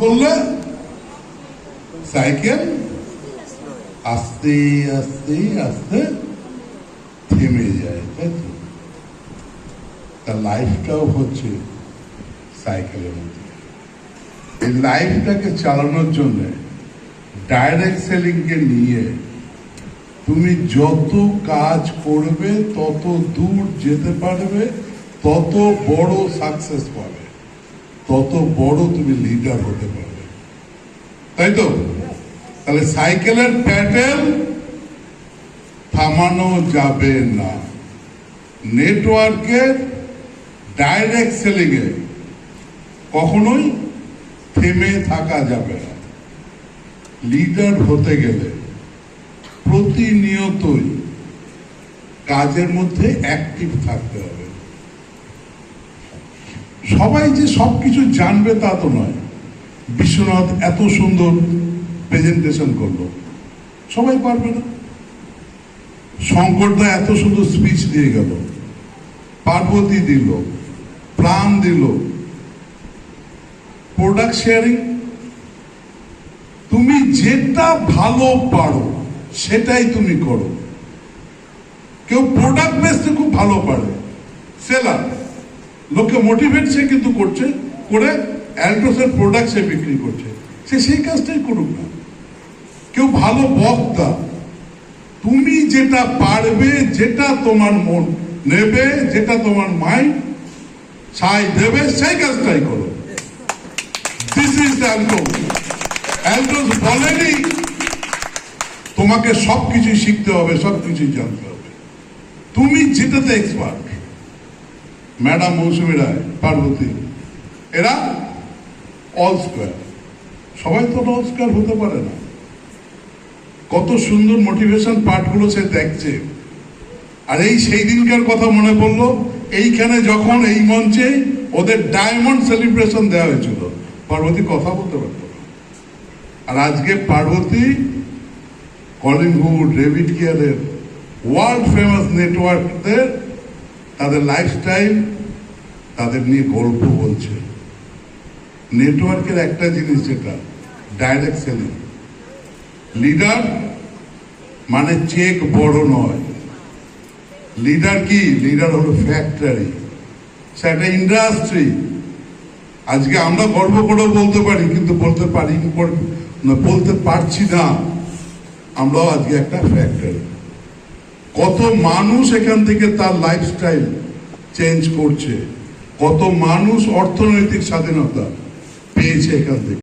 বললে সাইকেল আস্তে আস্তে আস্তে থেমে যায়, তাই তো? তার লাইফটাও হচ্ছে সাইকেলের মধ্যে। এই লাইফটাকে চালানোর জন্য ডাইরেক্ট সেলিং কে নিয়ে তুমি যত কাজ করবে তত দূর যেতে পারবে, তত বড় সাকসেস পাবে, তত বড় তুমি লিডার হতে পারবে, তাই তো? তাহলে সাইকেলের প্যাডেল থামানো যাবে না। নেটওয়ার্কের ডাইরেক্ট সেলিং এ কখনোই থেমে থাকা যাবে না। লিডার হতে গেলে প্রতিনিয়তই কাজের মধ্যে অ্যাক্টিভ থাকতে হবে। সবাই যে সবকিছু জানবে তা তো নয়। বিশ্বনাথ এত সুন্দর প্রেজেন্টেশন করলো, সবাই পারবে না। শঙ্করদা এত সুন্দর স্পিচ দিয়ে গেল, পার্বতী দিল, প্রাণ দিল। প্রোডাক্ট শেয়ারিং, তুমি যেটা ভালো পারো সেটাই তুমি করো। কেউ প্রোডাক্ট বেসতে খুব ভালো পারে, সেলার, লোককে মোটিভেট সে কিন্তু করছে, করে অ্যালট্রোসের প্রোডাক্ট সে বিক্রি করছে, সে সেই কাজটাই করুক না। কেউ ভালো বক্তা, তুমি যেটা পারবে, যেটা তোমার মন নেবে, যেটা তোমার মাইন্ড চাই দেবে, সেই কাজটাই করো। This is অ্যালট্রোস। অ্যালট্রোস বলেনি তোমাকে সবকিছু শিখতে হবে, সবকিছুই জানতে হবে। তুমি যেটাতে এক্সপার্ট, ম্যাডাম মৌসুমী রায়, পার্বতী, এরা অল স্কোয়ার। সবাই তো অল স্কোয়ার হতে পারে না। কত সুন্দর মোটিভেশন পার্টগুলো সে দেখছে। আর এই সেই দিনকার কথা মনে পড়লো, এইখানে যখন এই মঞ্চে ওদের ডায়মন্ড সেলিব্রেশন দেওয়া হয়েছিল, পার্বতী কথা বলতে পারত না। আর আজকে পার্বতী কলিংহুড, ডেভিড কেয়ারের ওয়ার্ল্ড ফেমাস নেটওয়ার্কদের তাদের লাইফস্টাইল, তাদের নিয়ে গল্প বলছে। নেটওয়ার্কের একটা জিনিস যেটা ডাইরেক্ট সেলিং। লিডার মানে চেক বড় নয়। লিডার কি? লিডার হলো ফ্যাক্টরি, সে একটা ইন্ডাস্ট্রি। আজকে আমরা গর্ব করে বলতে পারি, কিন্তু বলতে পারি বলতে পারছি না আমরাও আজকে একটা ফ্যাক্টরি। কত মানুষ এখান থেকে তার লাইফস্টাইল চেঞ্জ করছে, কত মানুষ অর্থনৈতিক স্বাধীনতা পেয়েছে এখান থেকে।